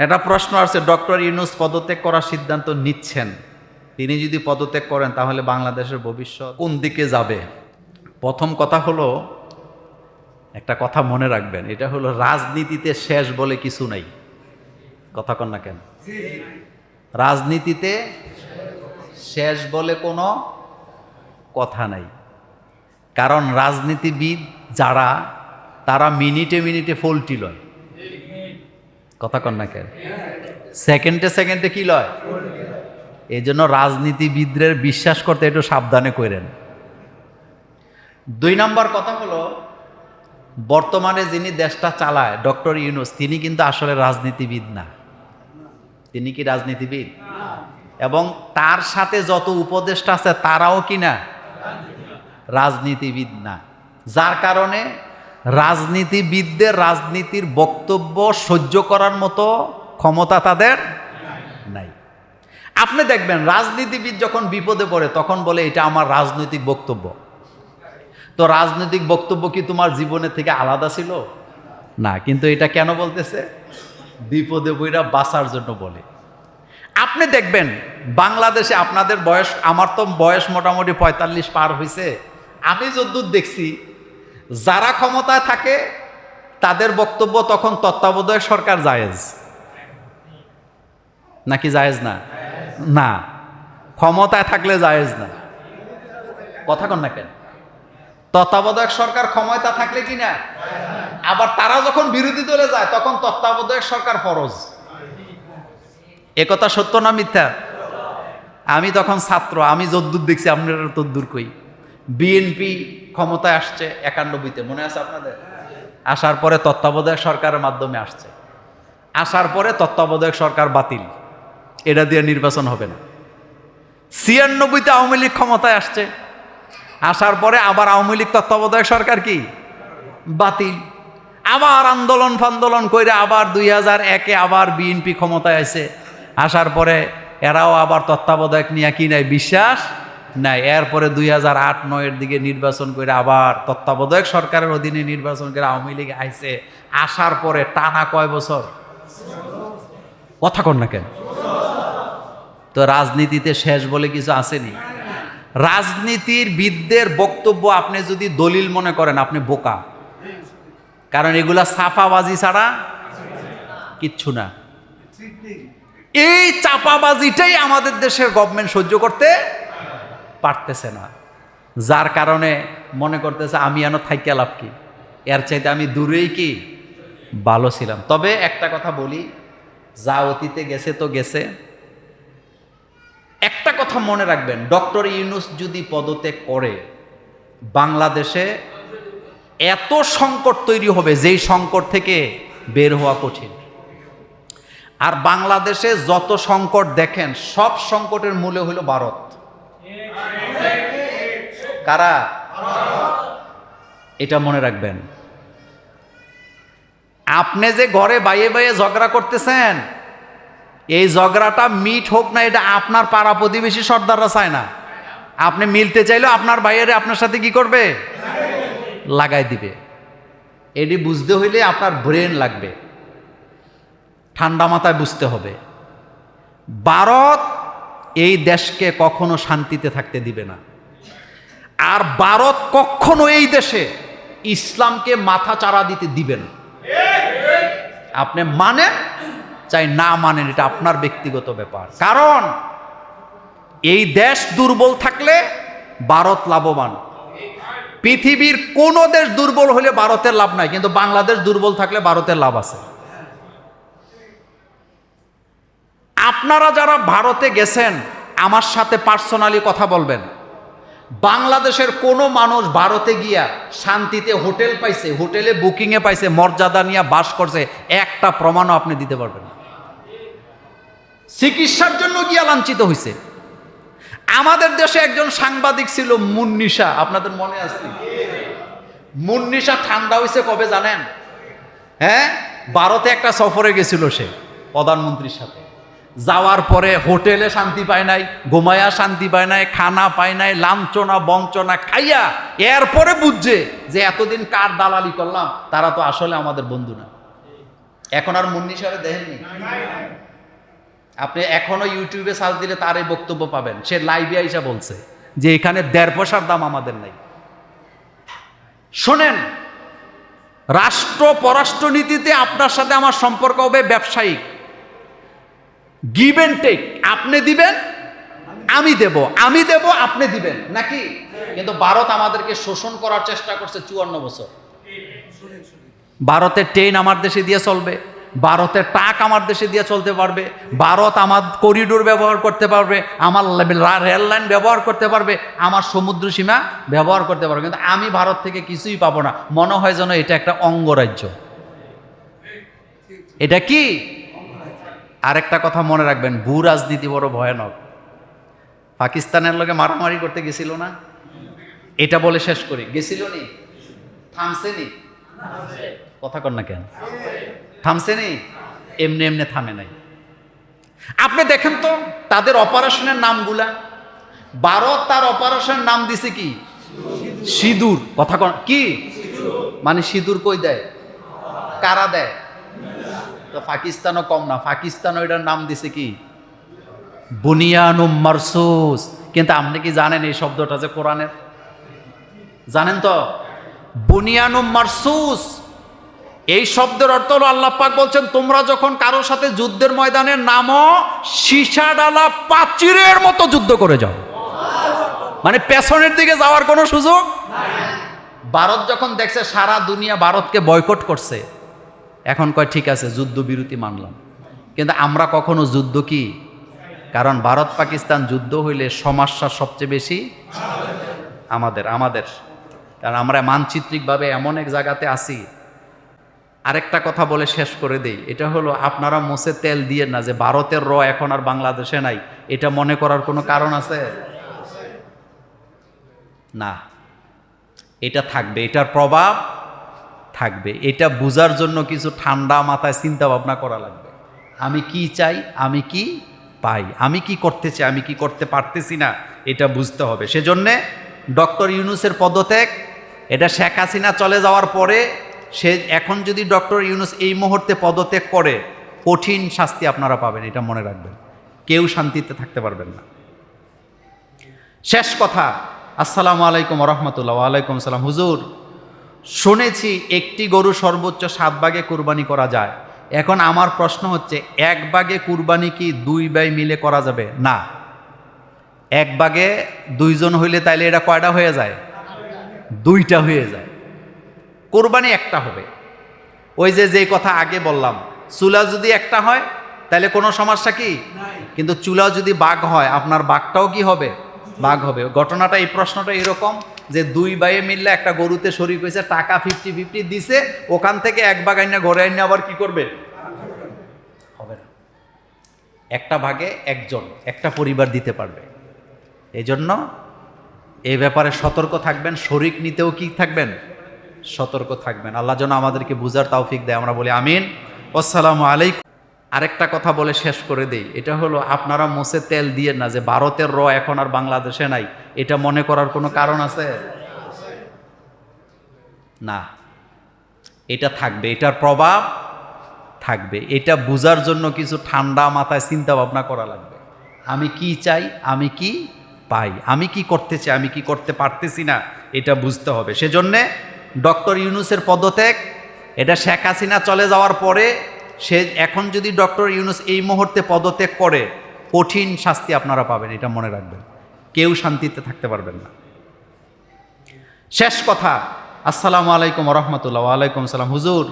একটা প্রশ্ন আসছে, ডক্টর ইউনূস পদত্যাগ করার সিদ্ধান্ত নিচ্ছেন, তিনি যদি পদত্যাগ করেন তাহলে বাংলাদেশের ভবিষ্যৎ কোন দিকে যাবে? প্রথম কথা হলো, একটা কথা মনে রাখবেন, এটা হলো রাজনীতিতে শেষ বলে কিছু নাই। কথা কন না কেন? রাজনীতিতে শেষ বলে কোনো কথা নাই। কারণ রাজনীতিবিদ যারা, তারা মিনিটে মিনিটে ফল্টি লয়। কথা কন না কেন? সেকেন্ডে সেকেন্ডে কি লয়? এই জন্য রাজনীতিবিদদের বিশ্বাস করতে একটু সাবধানে করেন। 2 নম্বর কথা হলো, বর্তমানে যিনি দেশটা চালায় ডক্টর ইউনূস, তিনি কিন্তু আসলে রাজনীতিবিদ না। তিনি কি রাজনীতিবিদ? এবং তার সাথে যত উপদেষ্টা আছে তারাও কি না? রাজনীতিবিদ না। যার কারণে রাজনীতিবিদদের রাজনীতির বক্তব্য সহ্য করার মতো ক্ষমতা তাদের নাই। আপনি দেখবেন রাজনীতিবিদ যখন বিপদে পড়ে তখন বলে এটা আমার রাজনৈতিক বক্তব্য। তো রাজনৈতিক বক্তব্য কি তোমার জীবনের থেকে আলাদা ছিল? না। কিন্তু এটা কেন বলতেছে? বিপদে পড়া বাঁচার জন্য বলে। আপনি দেখবেন বাংলাদেশে, আপনাদের বয়স, আমার তো বয়স মোটামুটি 45 পার হয়েছে, আমি যদ্দূর দেখছি যারা ক্ষমতায় থাকে তাদের বক্তব্য তখন তত্ত্বাবধায়ক সরকার জায়েজ নাকি জায়েজ না? না, ক্ষমতায় থাকলে জায়েজ না। কথা কন না কেন? তত্ত্বাবধায়ক সরকার ক্ষমতা থাকলে কি না? আবার তারা যখন বিরোধী দলে যায় তখন তত্ত্বাবধায়ক সরকার ফরজ। একথা সত্য না মিথ্যা? আমি তখন ছাত্র, আমি যদ্দূর দেখছি, আপনারা তদ্দূর কই। বিএনপি ক্ষমতায় আসছে 91-তে, মনে আছে আপনাদের? আসার পরে তত্ত্বাবধায়ক সরকারের মাধ্যমে আসছে, আসার পরে তত্ত্বাবধায়ক সরকার বাতিল, এটা দিয়ে নির্বাচন হবে না। 96-তে আওয়ামী লীগ ক্ষমতায় আসছে, আসার পরে আবার আওয়ামী লীগ তত্ত্বাবধায়ক সরকার কি বাতিল, আবার আন্দোলন ফান্দোলন কইরা আবার 2001-এ আবার বিএনপি ক্ষমতায় আসে, আসার পরে এরাও আবার তত্ত্বাবধায়ক নিয়ে কি নাই, বিশ্বাস নাই। এরপরে 2008-09-এর দিকে নির্বাচন করে আবার তত্ত্বাবধায়ক সরকারের অধীনে নির্বাচন করে আওয়ামী লীগ আইছে, আসার পরে টানা কয় বছর? কথা কন না কেন? তো রাজনীতিতে শেষ বলে কিছু আসেনি। রাজনীতির বিদদের বক্তব্য আপনি যদি দলিল মনে করেন, আপনি বোকা। কারণ এগুলা সাফাবাজি ছাড়া কিচ্ছু না। এই চাপাবাজিটাই আমাদের দেশের গভর্নমেন্ট সহ্য করতে পারতেছে না, যার কারণে মনে করতেছে আমি এন থাইকা লাভ কি, এর চাইতে আমি দূরেই কি ভালো ছিলাম। তবে একটা কথা বলি, যা অতীতে গেছে তো গেছে। একটা কথা মনে রাখবেন, ডক্টর ইউনূস যদি পদত্যাগ করে বাংলাদেশে এত সংকট তৈরি হবে যেই সংকট থেকে বের হওয়া কঠিন। আর বাংলাদেশে যত সংকট দেখেন সব সংকটের মূলে হলো ভারত। কারা? এটা মনে রাখবেন। আপনি যে ঘরে বাইয়ে বাইয়ে ঝগড়া করতেছেন, এই ঝগড়াটা মিট হোক না, এটা আপনার পাড়া প্রতিবেশী সর্দাররা চায় না। আপনি মিলতে চাইলেও আপনার বাইরে আপনার সাথে কি করবে? লাগাই দিবে। এটি বুঝতে হইলে আপনার ব্রেন লাগবে, ঠান্ডা মাথায় বুঝতে হবে। ভারত এই দেশকে কখনো শান্তিতে থাকতে দিবে না। আর ভারত কখনো এই দেশে ইসলামকে মাথা চাড়া দিতে দিবে না। আপনি মানেন চাই না মানেন, এটা আপনার ব্যক্তিগত ব্যাপার। কারণ এই দেশ দুর্বল থাকলে ভারত লাভবান। পৃথিবীর কোন দেশ দুর্বল হলে ভারতের লাভ নাই, কিন্তু বাংলাদেশ দুর্বল থাকলে ভারতের লাভ আছে। আপনারা যারা ভারতে গেছেন আমার সাথে পার্সোনালি কথা বলবেন। বাংলাদেশের কোনো মানুষ ভারতে গিয়া শান্তিতে হোটেল পাইছে, হোটেলে বুকিংয়ে পাইছে, মর্যাদা নিয়ে বাস করছে, একটা প্রমাণও আপনি দিতে পারবেন না। চিকিৎসার জন্য গিয়া লাঞ্ছিত হয়েছে। আমাদের দেশে একজন সাংবাদিক ছিল মুন্নিশা, আপনাদের মনে আছে? মুন্নিশা ঠান্ডা হয়েছে কবে জানেন? হ্যাঁ, ভারতে একটা সফরে গেছিল সে প্রধানমন্ত্রীর সাথে। যাওয়ার পরে হোটেলে শান্তি পায় নাই, ঘুমায়া শান্তি পায় নাই, খানা পায় নাই, লাঞ্ছনা বঞ্চনা খাইয়া এরপরে বুঝছে যে এতদিন কার দালালি করলাম, তারা তো আসলে আমাদের বন্ধু না। এখন আর মুন্নি সাহেব দেখেননি? আপনি এখনো ইউটিউবে সার্চ দিলে তার এই বক্তব্য পাবেন। সে লাইভে আইসা বলছে যে এখানে 1.5 পয়সার দাম আমাদের নাই। শোনেন, রাষ্ট্র পররাষ্ট্রনীতিতে আপনার সাথে আমার সম্পর্ক হবে ব্যবসায়িক, গিভ এন্ড টেক। আপনি দিবেন, আমি দেব, আমি দেব, আপনি দিবেন, নাকি? কিন্তু ভারত আমাদেরকে শোষণ করার চেষ্টা করছে 54 বছর। ভারতের ট্রেন আমার দেশে দিয়ে চলবে, ভারতের ট্রাক আমার দেশে দিয়ে চলতে পারবে, ভারত আমার করিডোর ব্যবহার করতে পারবে, আমার রেল লাইন ব্যবহার করতে পারবে, আমার সমুদ্র সীমা ব্যবহার করতে পারবে, কিন্তু আমি ভারত থেকে কিছুই পাবো না। মনে হয় যেন এটা একটা অঙ্গরাজ্য। এটা কি? আরেকটা কথা মনে রাখবেন, ভূ রাজনীতি বড় ভয়ানক। পাকিস্তানের লগে মারামারি করতে গেছিল না? এটা বলে শেষ করি। গেছিল নি? থামছে নি? কথা কর না কেন? থামছে নি? এমনি এমনি থামে নাই। আপনি দেখেন তো তাদের অপারেশনের নামগুলা। ভারত তার অপারেশনের নাম দিছে কি? সিঁদুর। কথা কর কি? মানে সিঁদুর কই দেয়? কারা দেয়? তো পাকিস্তানও কম না, পাকিস্তান ওইটার নাম দিছে কি? বুনিয়ানুম মারসুস। কিন্তু আপনি কি জানেন এই শব্দটা যে কোরআনের? জানেন তো? বুনিয়ানুম মারসুস এই শব্দের অর্থ হলো, আল্লাহ পাক বলছেন তোমরা যখন কারোর সাথে যুদ্ধের ময়দানে নামো, সীসা ডালা প্রাচীরের মতো যুদ্ধ করে যাও। মানে পেছনের দিকে যাওয়ার কোনো সুযোগ। ভারত যখন দেখছে সারা দুনিয়া ভারতকে বয়কট করছে, এখন কয় ঠিক আছে যুদ্ধবিরতি মানলাম। কিন্তু আমরা কখনো যুদ্ধ কি? কারণ ভারত পাকিস্তান যুদ্ধ হইলে সমস্যা সবচেয়ে বেশি আমাদের। কারণ আমরা মানচিত্রিকভাবে এমন এক জায়গাতে আছি। আরেকটা কথা বলে শেষ করে দেই, এটা হলো আপনারা মোষে তেল দিয়ে না যে ভারতের এখন আর বাংলাদেশে নাই, এটা মনে করার কোনো কারণ আছে না। এটা থাকবে, এটার প্রভাব থাকবে। এটা বোঝার জন্য কিছু ঠান্ডা মাথায় চিন্তা ভাবনা করা লাগবে। আমি কি চাই, আমি কি পাই, আমি কি করতে চাই, আমি কি করতে পারতেছি না, এটা বুঝতে হবে। সেজন্যে ডক্টর ইউনূসের পদত্যাগ, এটা শেখ হাসিনা চলে যাওয়ার পরে সে এখন যদি ডক্টর ইউনূস এই মুহূর্তে পদত্যাগ করে, কঠিন শাস্তি আপনারা পাবেন, এটা মনে রাখবেন। কেউ শান্তিতে থাকতে পারবেন না। শেষ কথা, আসসালামু আলাইকুম রহমতুল্লাহ। ওয়ালাইকুম সালাম। হুজুর, শুনেছি একটি গরু সর্বোচ্চ 7 ভাগে কুরবানি করা যায়। এখন আমার প্রশ্ন হচ্ছে, 1 ভাগে কুরবানি কি 2 ভাই মিলে করা যাবে? না, 1 ভাগে 2 জন হইলে তাইলে এটা কয়টা হয়ে যায়? 2টা হয়ে যায়। কোরবানি একটা হবে। ওই যে কথা আগে বললাম, চুলা যদি একটা হয় তাহলে কোনো সমস্যা কি? কিন্তু চুলা যদি বাঘ হয়, আপনার বাঘটাও কি হবে? বাঘ হবে। ঘটনাটা, এই প্রশ্নটা এরকম যে 2 ভাইয়ে মিললে একটা গরুতে শরীক হয়েছে, টাকা 50-50 দিছে, ওখান থেকে 1 ভাগ আইনা ঘরে আইনা আবার কি করবে? হবে না। একটা ভাগে একজন, একটা পরিবার দিতে পারবে। এই জন্য এই ব্যাপারে সতর্ক থাকবেন। শরীক নিতেও কি থাকবেন? সতর্ক থাকবেন। আল্লাহ যেন আমাদেরকে বুঝার তৌফিক দেয়। আমরা বলি আমিন। আসসালামু আলাইকুম। আরেকটা কথা বলে শেষ করে দেই, এটা হলো আপনারা মোষে তেল দিয়ে না যে ভারতের এখন আর বাংলাদেশে নাই, এটা মনে করার কোনো কারণ আছে না। এটা থাকবে, এটার প্রভাব থাকবে। এটা বুঝার জন্য কিছু ঠান্ডা মাথায় চিন্তা ভাবনা করা লাগবে। আমি কি চাই, আমি কি পাই, আমি কি করতে চাই, আমি কি করতে পারতেছি না, এটা বুঝতে হবে। সেজন্যে ডক্টর ইউনূসের পদত্যাগ, এটা শেখ হাসিনা চলে যাওয়ার পরে সে এখন যদি ডক্টর ইউনূস এই মুহূর্তে পদত্যাগ করে, কঠিন শাস্তি আপনারা পাবেন, এটা মনে রাখবেন। কেউ শান্তিতে থাকতে পারবেন না। শেষ কথা, আসসালামু আলাইকুম রহমতুল্লাহ। ওয়ালাইকুম সালাম। হুজুর,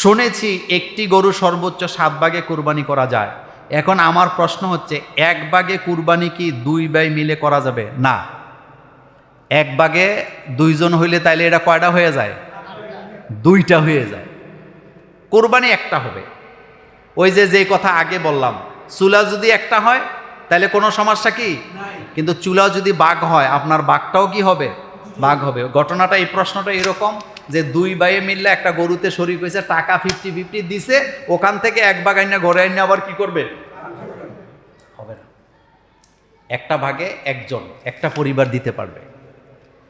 শুনেছি একটি গরু সর্বোচ্চ 7 ভাগে কুরবানি করা যায়। এখন আমার প্রশ্ন হচ্ছে, 1 ভাগে কুরবানি কি 2 ভাই মিলে করা যাবে? না, 1 ভাগে 2 জন হইলে তাইলে এটা কয়টা হয়ে যায়? 2টা হয়ে যায়। কোরবানি একটা হবে। ওই যে কথা আগে বললাম, চুলা যদি একটা হয় তাহলে কোনো সমস্যা কি? কিন্তু চুলা যদি বাঘ হয়, আপনার বাঘটাও কি হবে? বাঘ হবে। ঘটনাটা, এই প্রশ্নটা এরকম যে 2 ভাইয়ে মিললে একটা গরুতে শরীক হয়েছে, টাকা 50-50 দিছে, ওখান থেকে 1 ভাগ আইনা ঘরে আইনা আবার কি করবে? হবে না। একটা ভাগে একজন, একটা পরিবার দিতে পারবে।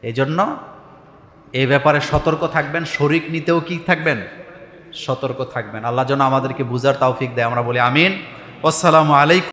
এই জন্য এই ব্যাপারে সতর্ক থাকবেন। শরীক নিতেও কি থাকবেন? সতর্ক থাকবেন। আল্লাহ যেন আমাদেরকে বুঝার তৌফিক দেয়। আমরা বলি আমিন। আসসালামু আলাইকুম।